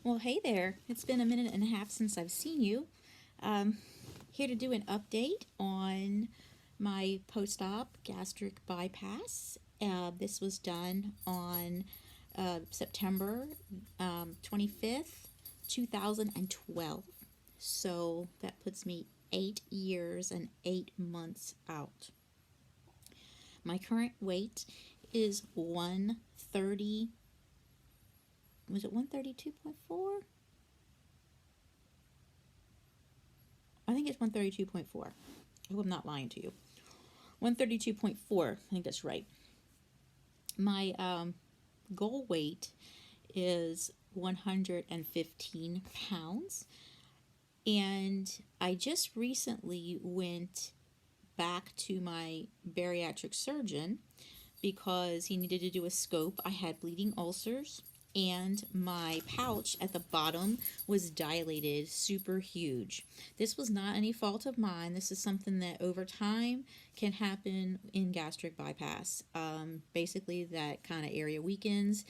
Well, hey there. It's been a minute and a half since I've seen you. Um, Here to do an update on my post op gastric bypass. This was done on September 25th, 2012. So that puts me 8 years and 8 months out. My current weight is 130. Was it 132.4? I think it's 132.4. I hope I'm not lying to you. 132.4. I think that's right. My goal weight is 115 pounds. And I just recently went back to my bariatric surgeon because he needed to do a scope. I had bleeding ulcers and my pouch at the bottom was dilated super huge. This was not any fault of mine. This is something that over time can happen in gastric bypass. Basically, that kind of area weakens,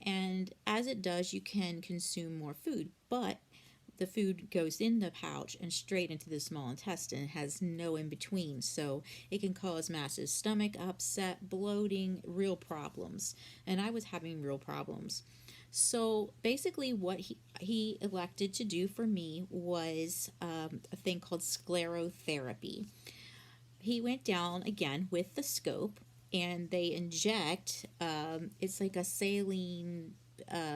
and as it does, you can consume more food, but the food goes in the pouch and straight into the small intestine. It has no in between, so it can cause massive stomach upset, bloating, real problems. And I was having real problems. So basically, what he elected to do for me was a thing called sclerotherapy. He went down again with the scope, and they inject, it's like a saline,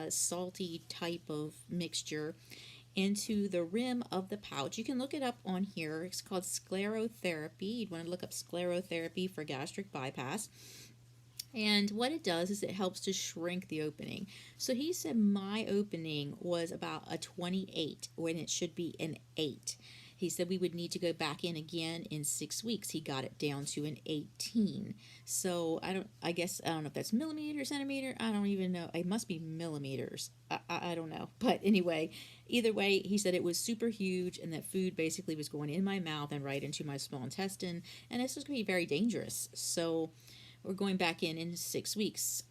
salty type of mixture into the rim of the pouch. You can look it up on here. It's called sclerotherapy. You'd want to look up sclerotherapy for gastric bypass. And what it does is it helps to shrink the opening. So he said my opening was about a 28 when it should be an 8. He said we would need to go back in again in 6 weeks. He got it down to an 18. So I don't know if that's millimeter, centimeter. I don't even know. It must be millimeters. I don't know. But anyway, either way, he said it was super huge and that food basically was going in my mouth and right into my small intestine. And this was going to be very dangerous. So we're going back in 6 weeks.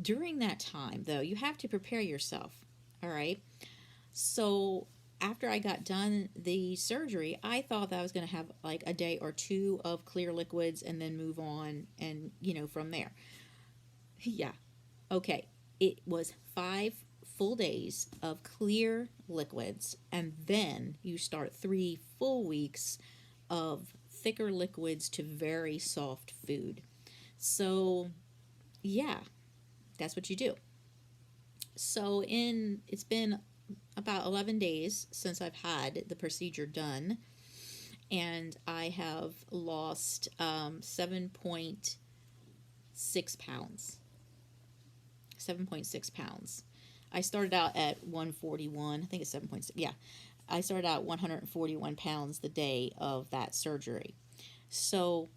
During that time, though, you have to prepare yourself. All right. So after I got done the surgery, I thought that I was going to have like a day or two of clear liquids and then move on and, from there. Yeah. Okay. It was 5 full days of clear liquids, and then you start 3 full weeks of thicker liquids to very soft food. So, yeah, that's what you do. So, it's been about 11 days since I've had the procedure done, and I have lost 7.6 pounds. 7.6 pounds. I started out at 141. I think it's 7.6. Yeah. I started out 141 pounds the day of that surgery. So,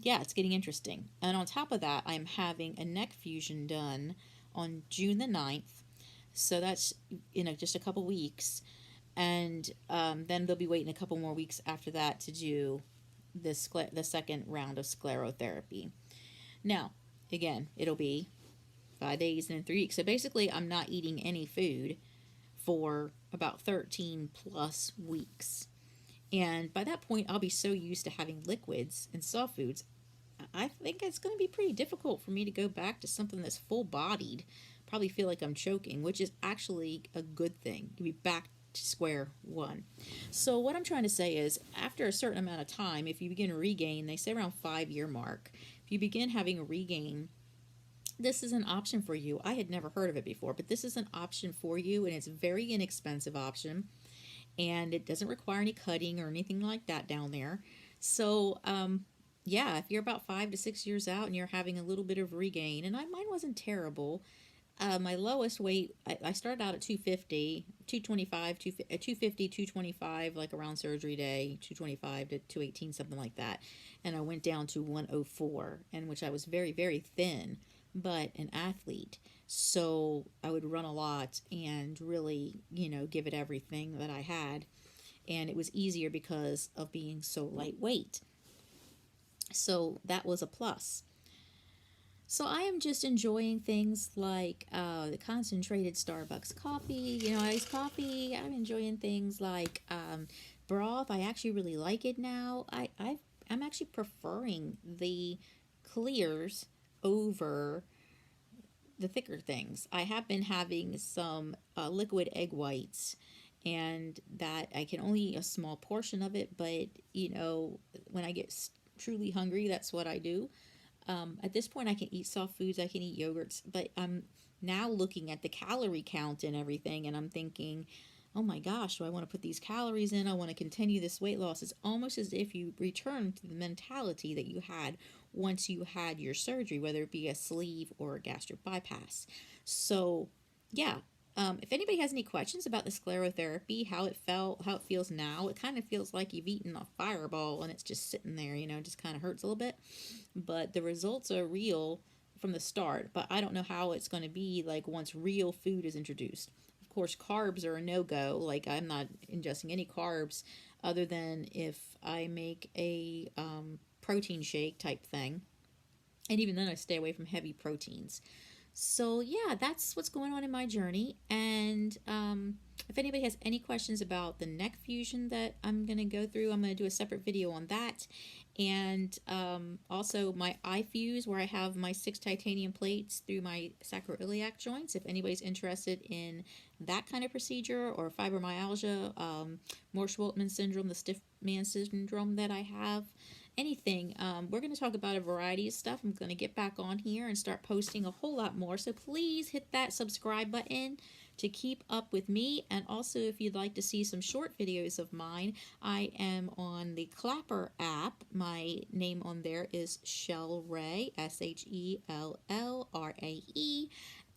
yeah, it's getting interesting. And on top of that, I'm having a neck fusion done on June the 9th. So that's, just a couple weeks. And then they'll be waiting a couple more weeks after that to do the second round of sclerotherapy. Now, again, it'll be 5 days and then 3 weeks. So basically, I'm not eating any food for about 13 plus weeks. And by that point, I'll be so used to having liquids and soft foods, I think it's going to be pretty difficult for me to go back to something that's full bodied. Probably feel like I'm choking, which is actually a good thing. To be back to square one. So what I'm trying to say is, after a certain amount of time, if you begin to regain, they say around 5 year mark, if you begin having a regain, this is an option for you. I had never heard of it before, but this is an option for you, and it's a very inexpensive option, and it doesn't require any cutting or anything like that down there. So, yeah, if you're about 5 to 6 years out and you're having a little bit of regain, and mine wasn't terrible. My lowest weight, I started out at 250, 225, 250, 225, like around surgery day, 225 to 218, something like that. And I went down to 104, and which I was very, very thin, but an athlete. So I would run a lot and really, give it everything that I had. And it was easier because of being so lightweight. So that was a plus. So I am just enjoying things like the concentrated Starbucks coffee, iced coffee. I'm enjoying things like broth. I actually really like it now. I'm actually preferring the clears over the thicker things. I have been having some liquid egg whites, and that I can only eat a small portion of it, but when I get truly hungry, that's what I do. At this point, I can eat soft foods, I can eat yogurts, but I'm now looking at the calorie count and everything, and I'm thinking, oh my gosh, do I want to put these calories in? I want to continue this weight loss. It's almost as if you return to the mentality that you had once you had your surgery, whether it be a sleeve or a gastric bypass. So, yeah. If anybody has any questions about the sclerotherapy, how it felt, how it feels now, it kind of feels like you've eaten a fireball and it's just sitting there, just kind of hurts a little bit. But the results are real from the start. But I don't know how it's going to be like once real food is introduced. Of course, carbs are a no-go. Like, I'm not ingesting any carbs other than if I make a protein shake type thing. And even then, I stay away from heavy proteins. So, yeah, that's what's going on in my journey. And if anybody has any questions about the neck fusion that I'm going to go through, I'm going to do a separate video on that. And also my eye fuse, where I have my 6 titanium plates through my sacroiliac joints. If anybody's interested in that kind of procedure, or fibromyalgia, Morse-Wiltman syndrome, the stiff man syndrome that I have, anything, we're going to talk about a variety of stuff. I'm going to get back on here and start posting a whole lot more. So please hit that subscribe button to keep up with me. And also, if you'd like to see some short videos of mine, I am on the Clapper app. My name on there is ShellRae, ShellRae.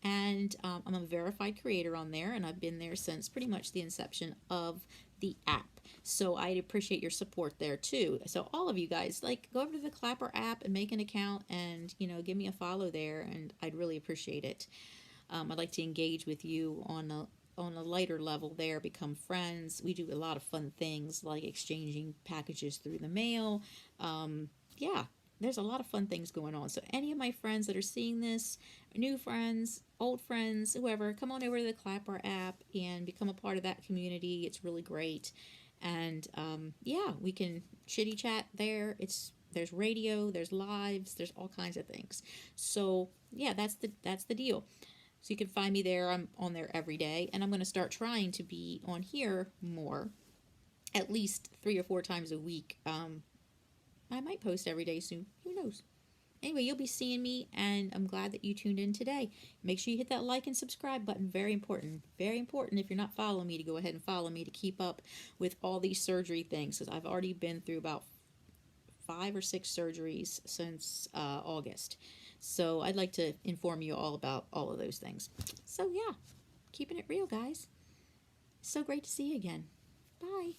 And I'm a verified creator on there, and I've been there since pretty much the inception of the app. So I'd appreciate your support there too. So all of you guys, like, go over to the Clapper app and make an account, and give me a follow there, and I'd really appreciate it. I'd like to engage with you on a lighter level there, become friends. We do a lot of fun things like exchanging packages through the mail. Yeah, there's a lot of fun things going on. So any of my friends that are seeing this, new friends, old friends, whoever, come on over to the Clapper app and become a part of that community. It's really great. And yeah, we can chitty chat there. There's radio, there's lives, there's all kinds of things. So yeah, that's the deal. So you can find me there. I'm on there every day, and I'm going to start trying to be on here more, at least 3 or 4 times a week. I might post every day soon. Who knows? Anyway, you'll be seeing me, and I'm glad that you tuned in today. Make sure you hit that like and subscribe button. Very important. Very important, if you're not following me, to go ahead and follow me to keep up with all these surgery things, because I've already been through about 5 or 6 surgeries since August. So I'd like to inform you all about all of those things. So yeah, keeping it real, guys. So great to see you again. Bye.